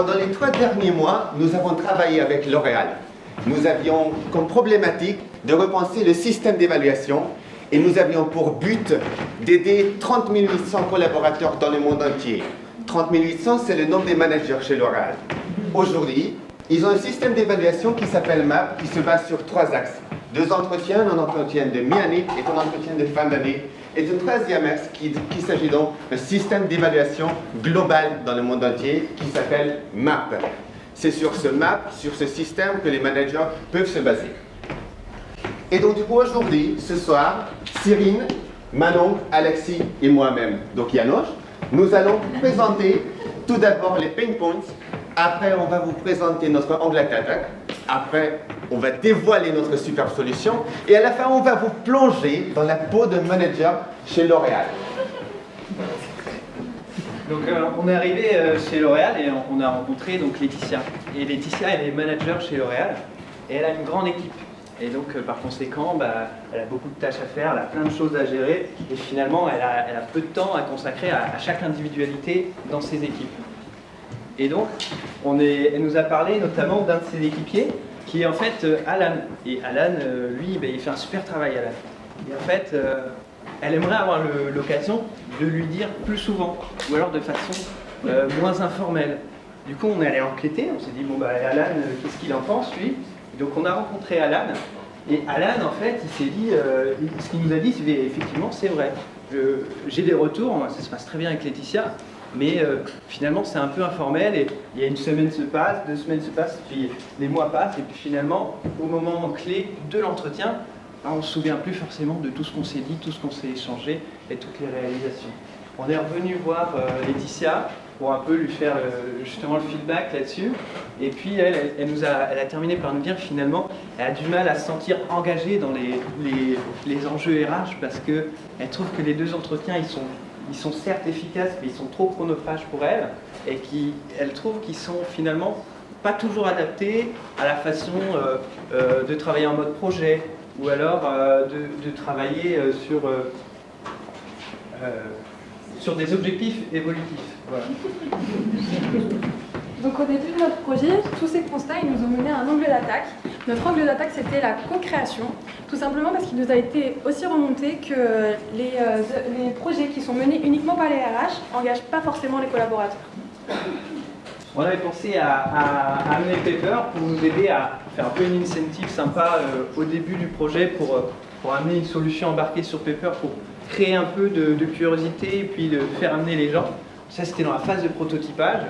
Pendant les 3 derniers mois, nous avons travaillé avec L'Oréal. Nous avions comme problématique de repenser le système d'évaluation et nous avions pour but d'aider 30 800 collaborateurs dans le monde entier. 30 800, c'est le nombre des managers chez L'Oréal. Aujourd'hui, ils ont un système d'évaluation qui s'appelle MAP, qui se base sur 3 axes. 2 entretiens, un entretien de mi-année et un entretien de fin d'année. Et un 3e axe qui s'agit donc d'un système d'évaluation global dans le monde entier qui s'appelle MAP. C'est sur ce MAP, sur ce système que les managers peuvent se baser. Et donc du coup aujourd'hui, ce soir, Cyrine, Manon, Alexis et moi-même, donc Yanoche, nous allons présenter tout d'abord les pain points. Après, on va vous présenter notre angle d'attaque. Après, on va dévoiler notre super solution. Et à la fin, on va vous plonger dans la peau d'un manager chez L'Oréal. Donc, on est arrivé chez L'Oréal et on a rencontré donc Laetitia. Et Laetitia, elle est manager chez L'Oréal et elle a une grande équipe. Et donc, par conséquent, elle a beaucoup de tâches à faire, elle a plein de choses à gérer. Et finalement, elle a peu de temps à consacrer à chaque individualité dans ses équipes. Et donc, elle nous a parlé notamment d'un de ses équipiers, qui est en fait Alan. Et Alan, lui, il fait un super travail, Alan. Et en fait, elle aimerait avoir l'occasion de lui dire plus souvent, ou alors de façon moins informelle. Du coup, on est allé enquêter, on s'est dit, bon, Alan, qu'est-ce qu'il en pense, lui? Donc, on a rencontré Alan. Et Alan, en fait, il s'est dit, ce qu'il nous a dit, c'est effectivement, c'est vrai. J'ai des retours, ça se passe très bien avec Laetitia. Mais finalement, c'est un peu informel et il y a une semaine se passe, 2 semaines se passent, puis les mois passent et puis finalement, au moment clé de l'entretien, on ne se souvient plus forcément de tout ce qu'on s'est dit, tout ce qu'on s'est échangé et toutes les réalisations. On est revenu voir Laetitia pour un peu lui faire justement le feedback là-dessus. Et puis elle a terminé par nous dire que finalement, elle a du mal à se sentir engagée dans les enjeux RH parce qu'elle trouve que les 2 entretiens, ils sont certes efficaces, mais ils sont trop chronophages pour elle, et elle trouve qu'ils sont finalement pas toujours adaptés à la façon de travailler en mode projet, ou alors de travailler sur des objectifs évolutifs. Voilà. Donc au début de notre projet, tous ces constats ils nous ont mené à un angle d'attaque. Notre angle d'attaque c'était la co-création, tout simplement parce qu'il nous a été aussi remonté que les projets qui sont menés uniquement par les RH n'engagent pas forcément les collaborateurs. On avait pensé à amener Pepper pour nous aider à faire un peu une incentive sympa au début du projet pour amener une solution embarquée sur Pepper pour créer un peu de curiosité et puis de faire amener les gens. Ça c'était dans la phase de prototypage.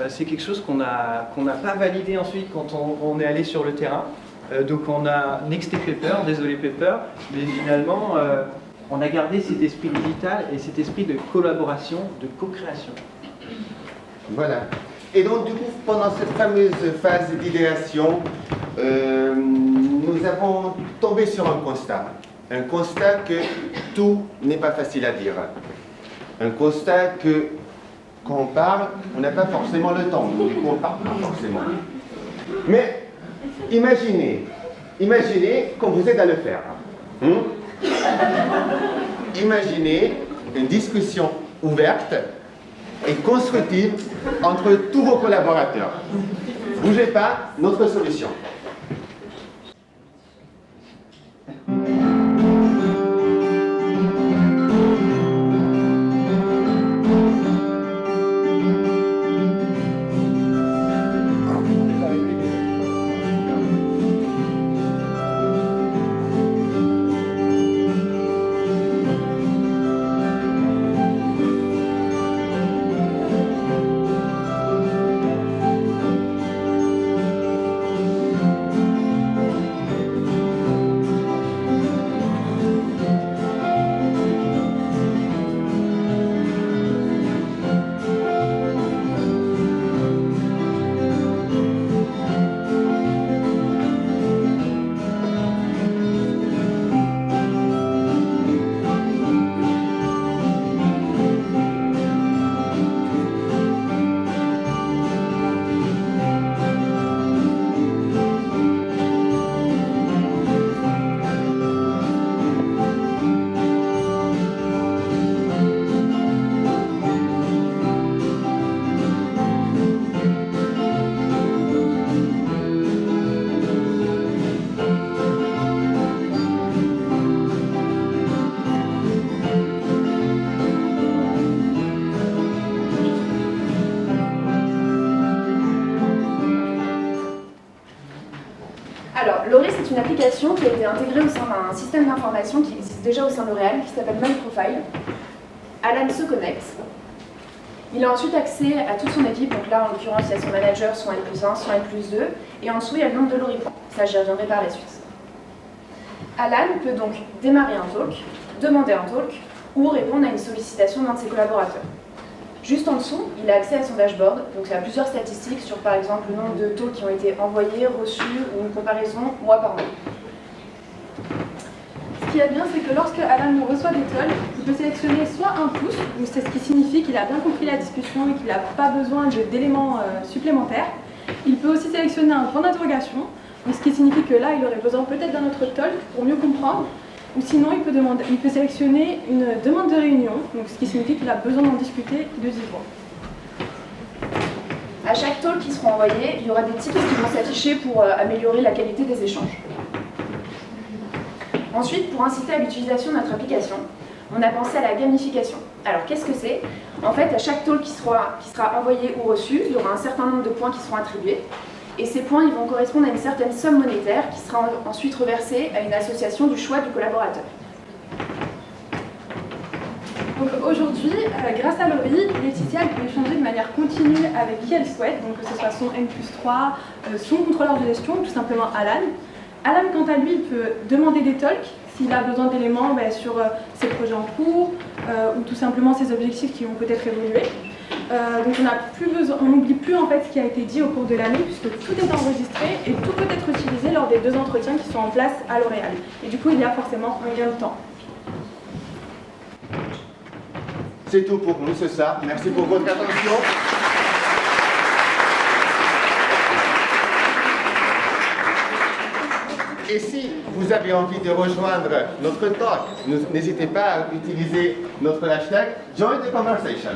C'est quelque chose qu'on n'a pas validé ensuite quand on est allé sur le terrain. Donc on a nexté Pepper, désolé Pepper, mais finalement on a gardé cet esprit digital et cet esprit de collaboration, de co-création. Voilà. Et donc du coup, pendant cette fameuse phase d'idéation, nous avons tombé sur un constat. Un constat que tout n'est pas facile à dire. Un constat que quand on parle, on n'a pas forcément le temps, du coup on ne parle pas forcément. Mais imaginez quand vous êtes à le faire. Imaginez une discussion ouverte et constructive entre tous vos collaborateurs. Bougez pas, notre solution. une application qui a été intégrée au sein d'un système d'information qui existe déjà au sein de L'Oréal, qui s'appelle MyProfile. Alan se connecte. Il a ensuite accès à toute son équipe, donc là en l'occurrence il y a son manager, son N+1, son N+2, et en dessous il y a le nombre de loripans. Ça j'y reviendrai par la suite. Alan peut donc démarrer un talk, demander un talk, ou répondre à une sollicitation d'un de ses collaborateurs. Juste en dessous, il a accès à son dashboard, donc il y a plusieurs statistiques sur par exemple le nombre de talks qui ont été envoyés, reçus, ou une comparaison mois par mois. Ce qui est bien, c'est que lorsque Alan reçoit des talks, il peut sélectionner soit un pouce, donc c'est ce qui signifie qu'il a bien compris la discussion et qu'il n'a pas besoin d'éléments supplémentaires. Il peut aussi sélectionner un point d'interrogation, ce qui signifie que là, il aurait besoin peut-être d'un autre talk pour mieux comprendre. Ou sinon, il peut sélectionner une demande de réunion, donc ce qui signifie qu'il a besoin d'en discuter de vive voix. À chaque talk qui sera envoyé, il y aura des tips qui vont s'afficher pour améliorer la qualité des échanges. Ensuite, pour inciter à l'utilisation de notre application, on a pensé à la gamification. Alors, qu'est-ce que c'est? En fait, à chaque talk qui sera envoyé ou reçu, il y aura un certain nombre de points qui seront attribués. Et ces points ils vont correspondre à une certaine somme monétaire qui sera ensuite reversée à une association du choix du collaborateur. Donc aujourd'hui, grâce à Laurie, Laetitia peut échanger de manière continue avec qui elle souhaite, donc que ce soit son N+3, son contrôleur de gestion ou tout simplement Alan. Alan, quant à lui, il peut demander des talks s'il a besoin d'éléments sur ses projets en cours ou tout simplement ses objectifs qui vont peut-être évoluer. Donc on n'oublie plus en fait ce qui a été dit au cours de l'année puisque tout est enregistré et tout peut être utilisé lors des 2 entretiens qui sont en place à L'Oréal. Et du coup, il y a forcément un gain de temps. C'est tout pour nous ce soir. Merci pour votre attention. Et si vous avez envie de rejoindre notre talk, n'hésitez pas à utiliser notre hashtag Join the Conversation.